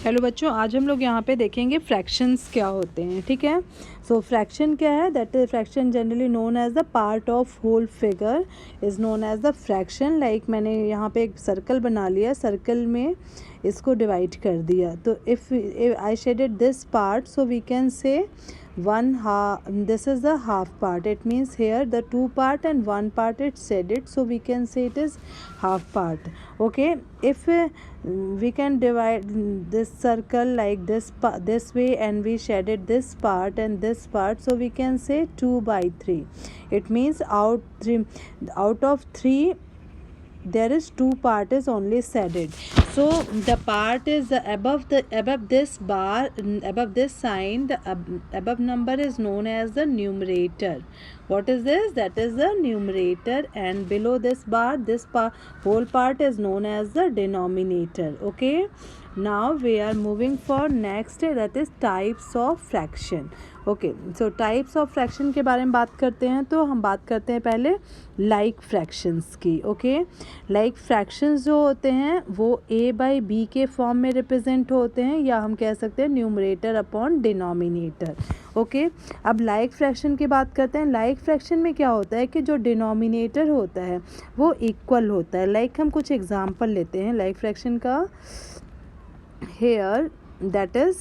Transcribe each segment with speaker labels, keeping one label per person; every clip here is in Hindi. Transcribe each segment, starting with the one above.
Speaker 1: हेलो बच्चों, आज हम लोग यहाँ पे देखेंगे फ्रैक्शंस क्या होते हैं। ठीक है, सो फ्रैक्शन क्या है? That is fraction generally known as the part of whole figure is known as the fraction. Like मैंने यहाँ पे एक सर्कल बना लिया, सर्कल में इसको डिवाइड कर दिया। तो if I shaded this part, so we can say one half, this is the half part. It means here the two part and one part it's shaded, so we can say it is half part. Okay, if we can divide this circle like this way and we shaded this part and this part, so we can say 2/3. It means out of 3 there is 2 part is only shaded. So the part is above this bar, above this sign, the above number is known as the numerator. What is this? That is the numerator, and below this bar, whole part is known as the denominator. Okay, now we are moving for next, that is types of fraction. Okay, so types of fraction के बारे में बात करते हैं। तो हम बात करते हैं पहले लाइक फ्रैक्शंस की। ओके, लाइक फ्रैक्शंस जो होते हैं वो a/b के फॉर्म में रिप्रेजेंट होते हैं, या हम कह सकते हैं न्यूमरेटर अपॉन डिनोमिनेटर। ओके, अब लाइक फ्रैक्शन की बात करते हैं। लाइक फ्रैक्शन में क्या होता है कि जो डिनोमिनेटर होता है वो इक्वल होता है। लाइक हम कुछ एग्जांपल लेते हैं लाइक फ्रैक्शन का। Here that is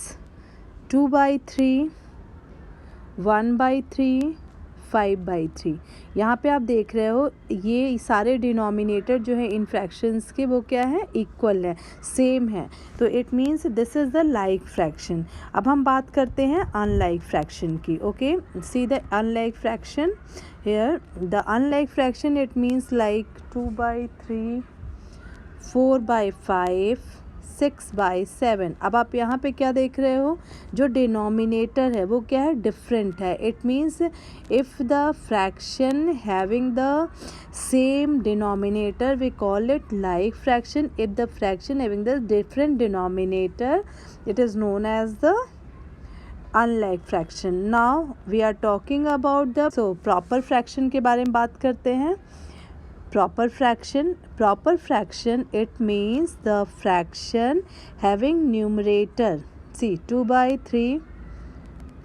Speaker 1: 2/3, 1/3, 5/3। यहाँ पे आप देख रहे हो ये सारे डिनोमिनेटर जो है इन फ्रैक्शंस के वो क्या है? इक्वल है, सेम है। तो it means this is the like fraction. अब हम बात करते हैं अनलाइक फ्रैक्शन की। Okay, see the unlike fraction here. The unlike fraction it means like 2/3, 4/5, 6/7। अब आप यहाँ पे क्या देख रहे हो? जो डिनोमिनेटर है वो क्या है? डिफरेंट है। It means if the fraction having the same denominator we call it like fraction. If the fraction having the different denominator it is known as the unlike fraction. Now we are talking about the proper fraction के बारे में बात करते हैं। Proper fraction it means the fraction having numerator, see 2/3,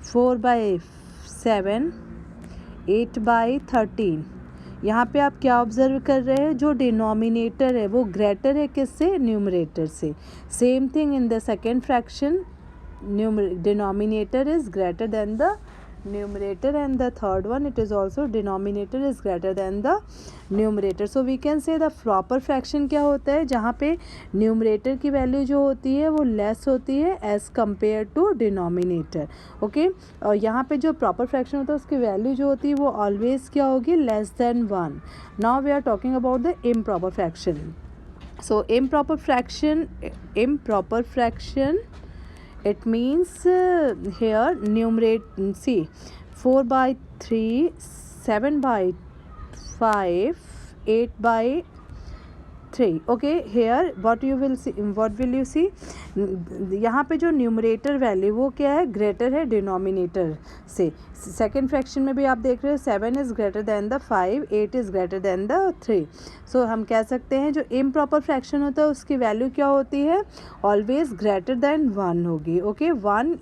Speaker 1: 4/7, 8/13। यहाँ पे आप क्या ऑब्जर्व कर रहे हैं? जो डिनोमिनेटर है वो ग्रेटर है किससे? न्यूमरेटर से। Same thing in the second fraction, denominator is greater than the numerator, and the third one it is also denominator is greater than the numerator. So we can say the proper fraction क्या होता है? जहाँ पे न्यूमरेटर की वैल्यू जो होती है वो लेस होती है as compare to denominator. Okay, और यहाँ पे जो प्रॉपर फ्रैक्शन होता है उसकी वैल्यू जो होती है वो ऑलवेज क्या होगी? Less than 1। Now we are talking about the improper fraction. So improper fraction it means here numerate, see 4/3, 7/5, 8/3। okay, here what you will see, what will you see? यहाँ पे जो न्यूमरेटर वैल्यू वो क्या है? ग्रेटर है डिनोमिनेटर से। सेकेंड फ्रैक्शन में भी आप देख रहे हो 7 is greater than the 5, 8 is greater than the 3। सो हम कह सकते हैं जो इम्प्रॉपर फ्रैक्शन होता है उसकी वैल्यू क्या होती है? ऑलवेज ग्रेटर दैन 1 होगी। ओके, 1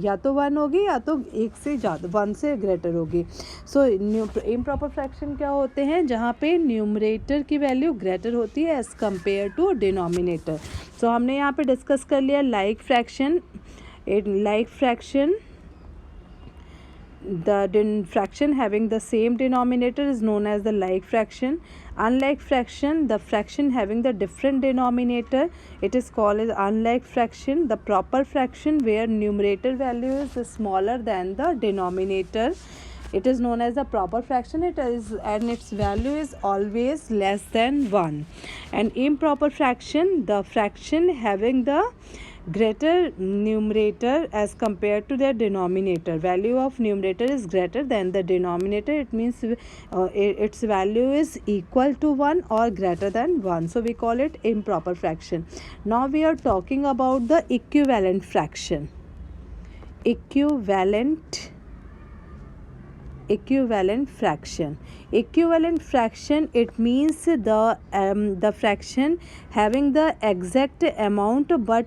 Speaker 1: या तो 1 होगी या तो एक से ज़्यादा 1 से ग्रेटर होगी। सो इम्प्रॉपर फ्रैक्शन क्या होते हैं? जहाँ पे न्यूमरेटर की वैल्यू ग्रेटर होती है एज़ कम्पेयर टू डिनोमिनेटर। सो हमने यहाँ पे डिस्कस कर लिया like fraction. The fraction having the same denominator is known as the like fraction. Unlike fraction, the fraction having the different denominator, it is called as unlike fraction. The proper fraction where numerator value is smaller than the denominator, it is known as the proper fraction. It is, and its value is always less than 1. And improper fraction, the fraction having the greater numerator as compared to their denominator. Value of numerator is greater than the denominator. It means its value is equal to 1 or greater than 1. So we call it improper fraction. Now we are talking about the equivalent fraction. Equivalent equivalent fraction. Equivalent fraction, it means the fraction having the exact amount but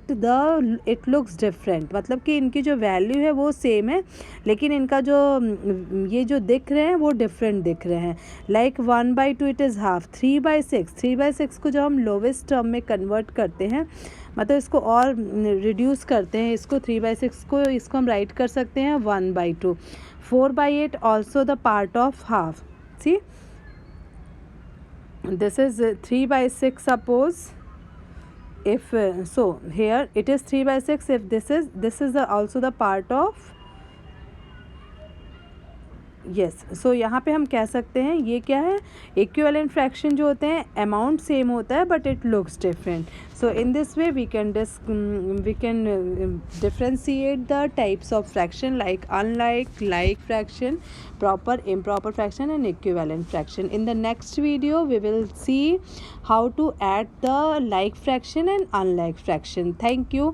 Speaker 1: it looks different. मतलब कि इनकी जो वैल्यू है वो सेम है लेकिन इनका जो ये जो दिख रहे हैं वो डिफरेंट दिख रहे हैं. Like 1/2 it is half. 3/6, 3/6 को जब हम लोवेस्ट टर्म में कन्वर्ट करते हैं मतलब इसको और रिड्यूस करते हैं, इसको 3/6 को इसको हम राइट कर सकते हैं 1/2. 4/8 also the part of half. See, this is 3/6. Suppose if so here it is 3/6. If this is also the part of yes. So यहाँ पे हम कह सकते हैं ये क्या है, इक्विवेलेंट फ्रैक्शन जो होते हैं अमाउंट सेम होता है but it looks different. So in this way we can differentiate the types of fraction like unlike, like fraction, proper, improper fraction and equivalent fraction. In the next video we will see how to add the like fraction and unlike fraction. Thank you.